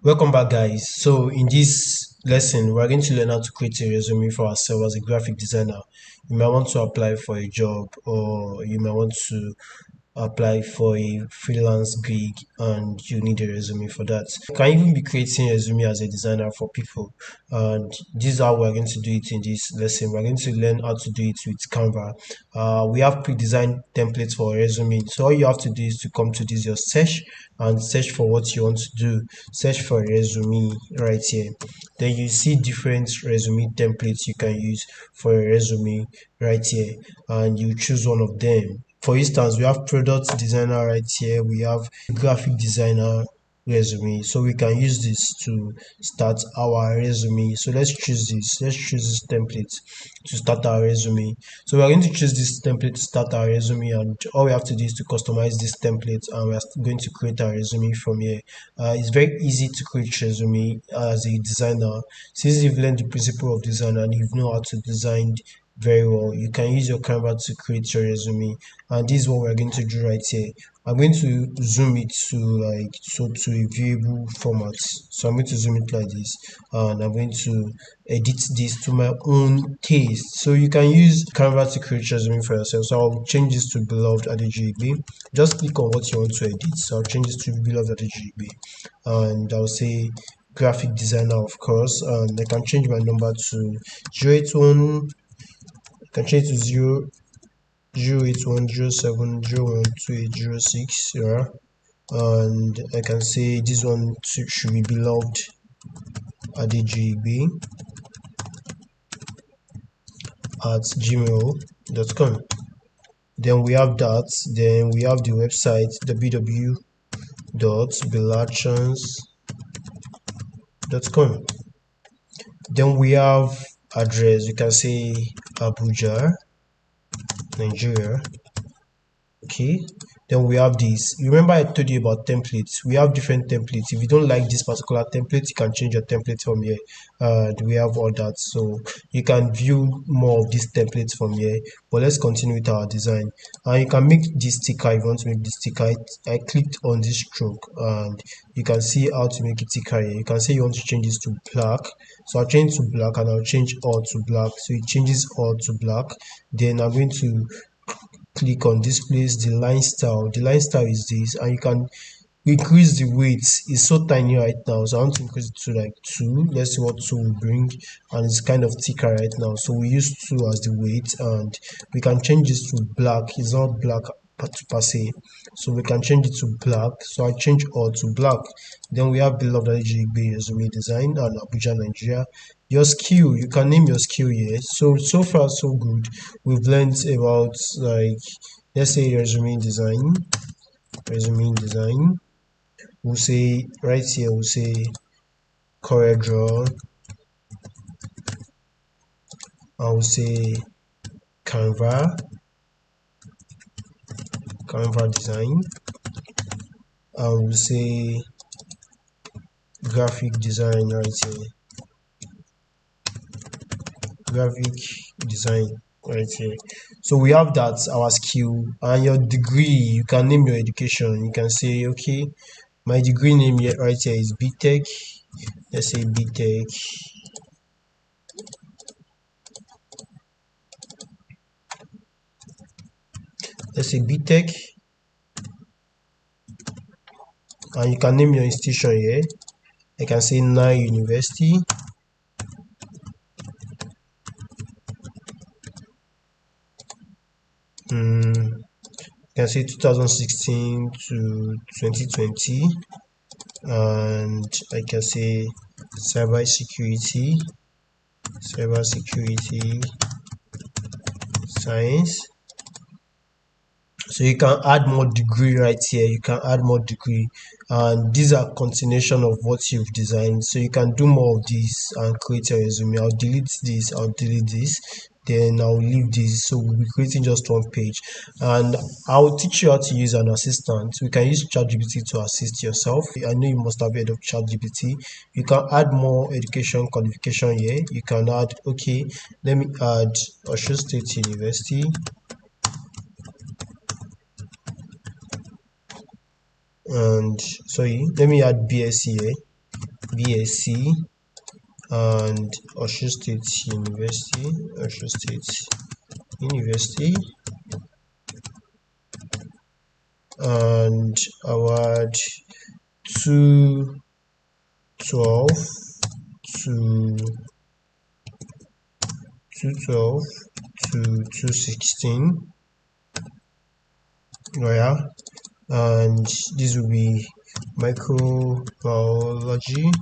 Welcome back, guys. So, in this lesson, we're going to learn how to create a resume for ourselves as a graphic designer. You might want to apply for a job, or you might want to apply for a freelance gig and you need a resume for that. You can even be creating a resume as a designer for people. And this is how we're going to do it in this lesson. We're going to learn how to do it with Canva. We have pre-designed templates for a resume. So all you have to do is to come to this your search and search for what you want to do. Search for a resume right here. Then you see different resume templates you can use for a resume right here, and you choose one of them. For instance, we have product designer right here, we have graphic designer resume, so we can use this to start our resume. So let's choose this template to start our resume. So we are going to choose this template to start our resume, and all we have to do is to customize this template, and we are going to create our resume from here. It's very easy to create resume as a designer. Since you've learned the principle of design and you know how to design very well, you can use your Canva to create your resume. And this is what we're going to do right here. I'm going to zoom it to a viewable format. So I'm going to zoom it like this, and I'm going to edit this to my own taste. So you can use Canva to create resume for yourself. So I'll change this to beloved Adejigbe. Just click on what you want to edit. So I'll change this to beloved Adejigbe, and I'll say graphic designer, of course, and I can change my number to 081. I can change to 08107012806. Yeah, and I can say this one should be beloved adjb at gmail.com. Then we have that. Then we have the website www.billactions.com. Then we have address. You can say Abuja, Nigeria. Okay, then we have this. Remember I told you about templates. We have different templates. If you don't like this particular template, you can change your template from here. We have all that, so you can view more of these templates from here. But let's continue with our design. And you can make this sticker. If you want to make this sticker, I clicked on this stroke, and you can see how to make it thicker here. You can say you want to change this to black, so I'll change to black, and I'll change all to black, so it changes all to black. Then I'm going to click on this place, the line style. The line style is this, and you can increase the weight. It's so tiny right now, so I want to increase it to like 2. Let's see what 2 will bring, and it's kind of thicker right now, so we use 2 as the weight, and we can change this to black. It's not black per se, so we can change it to black. So I change all to black. Then we have beloved LGB resume design and Abuja, Nigeria. Your skill, you can name your skill here. So far so good. We've learned about, like, let's say resume design. We'll say right here, we'll say CorelDRAW, and we'll say Canva design, and we'll say graphic design right here, graphic design right here. So we have that, our skill. And your degree, you can name your education. You can say, okay, my degree name here right here is BTech. Let's say BTech. Let's say BTech, and you can name your institution here. I can say Nine University. You can say 2016 to 2020, and I can say cyber security science. So you can add more degree right here. You can add more degree, and these are continuation of what you've designed. So you can do more of this and create a resume. I'll delete this, then I'll leave this. So we'll be creating just one page, and I'll teach you how to use an assistant. We can use ChatGPT to assist yourself. I know you must have heard of ChatGPT. You can add more education qualification here. You can add, okay, let me add Osho State University, and sorry, let me add BSc here. BSc and Osun State University, and award 212 to 212 to 216. Yeah, and this will be microbiology.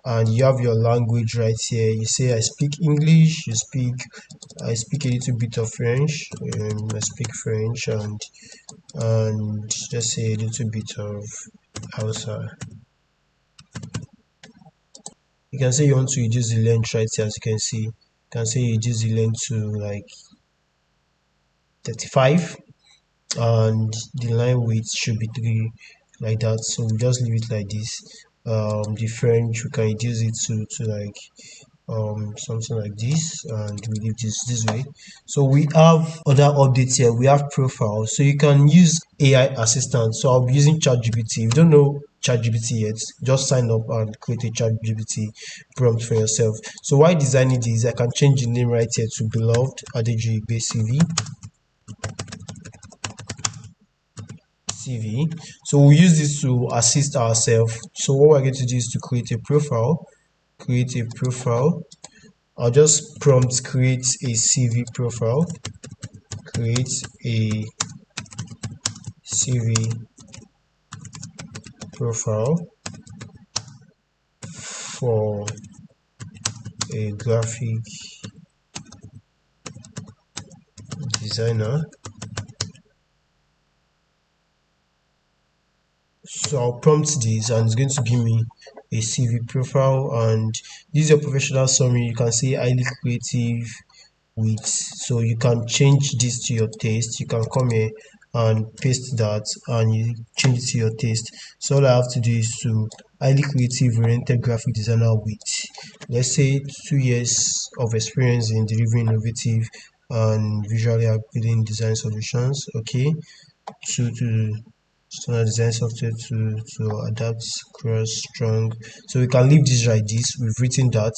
And you have your language right here. You say I speak English, I speak a little bit of French, I speak French, and let's say a little bit of Hausa. You can say you want to reduce the length right here. As you can see, you can say you reduce the length to like 35, and the line width should be 3, like that. So we just leave it like this. The French, we can reduce it to like something like this, and we leave this way. So we have other updates here. We have profile, so you can use AI assistant. So I'll be using ChatGPT. If you don't know ChatGPT yet, just sign up and create a ChatGPT prompt for yourself. So while designing this, I can change the name right here to Beloved Adejuigbe CV. So we'll use this to assist ourselves. So what we're going to do is to create a profile. I'll just prompt create a CV profile. Create a CV profile for a graphic designer. So I'll prompt this, and it's going to give me a CV profile, and this is your professional summary. You can say highly creative with, so you can change this to your taste. You can come here and paste that, and you change it to your taste. So all I have to do is to highly creative oriented graphic designer with, let's say, 2 years of experience in delivering innovative and visually appealing design solutions. Okay, to standard design software to adapt cross strong. So we can leave this like this. We've written that.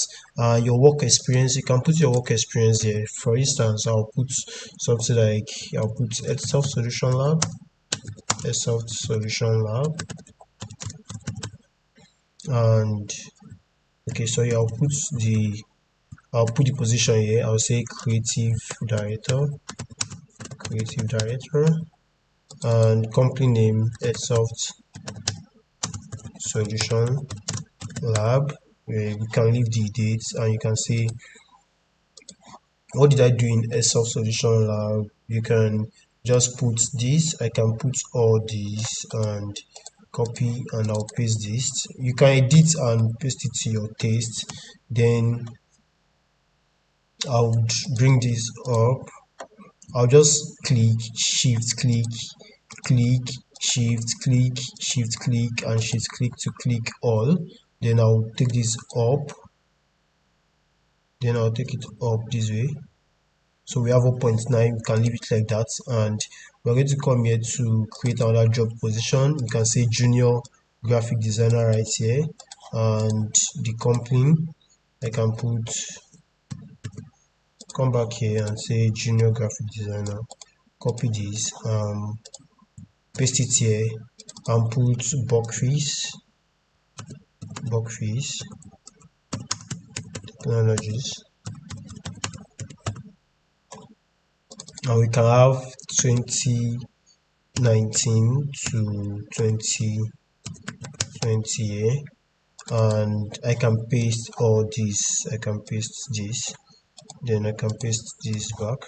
Your work experience, you can put your work experience here. For instance, I'll put something like, I'll put Edsoft Solution Lab, and okay, so I'll put the position here. I'll say creative director, and company name Edsoft Solution Lab. We can leave the dates, and you can say, what did I do in Edsoft Solution Lab? You can just put this. I can put all these and copy, and I'll paste this. You can edit and paste it to your taste. Then I'll bring this up. I'll just click, shift click, shift click, and shift click to click all. Then I'll take this up. Then I'll take it up this way. So we have 0.9. We can leave it like that, and we're going to come here to create another job position. You can say junior graphic designer right here, and the company, I can come back here and say junior graphic designer. Copy this, paste it here, and put Buckfish Technologies. And we can have 2019 to 2020 here, and I can paste all this. I can paste this, then I can paste this back,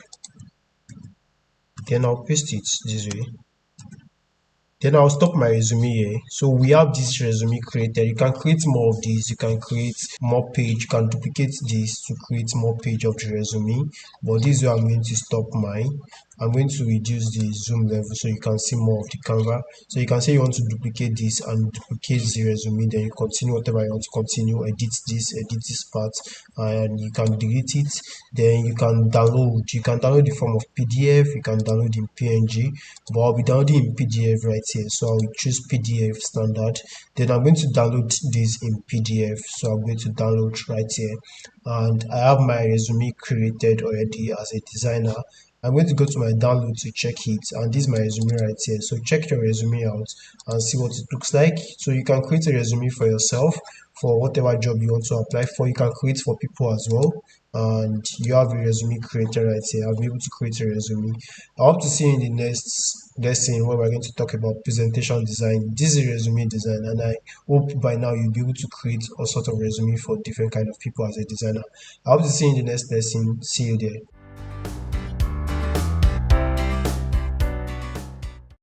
then I'll paste it this way. Then I'll stop my resume here. So we have this resume created. You can create more of these. You can create more page. You can duplicate this to create more page of the resume. But this is where I'm going to stop mine. I'm going to reduce the zoom level so you can see more of the camera. So you can say you want to duplicate this and duplicate the resume, then you continue whatever you want to continue, edit this part, and you can delete it. Then you can download the form of PDF, you can download in PNG, but I'll be downloading in PDF right here. So I'll choose PDF standard. Then I'm going to download this in PDF. So I'm going to download right here, and I have my resume created already as a designer. I'm going to go to my download to check it, and this is my resume right here. So check your resume out and see what it looks like. So you can create a resume for yourself for whatever job you want to apply for. You can create for people as well, and you have a resume creator right here. I'll be able to create a resume. I hope to see you in the next lesson where we're going to talk about presentation design. This is resume design, and I hope by now you'll be able to create all sorts of resume for different kind of people as a designer. I hope to see you in the next lesson. See you there.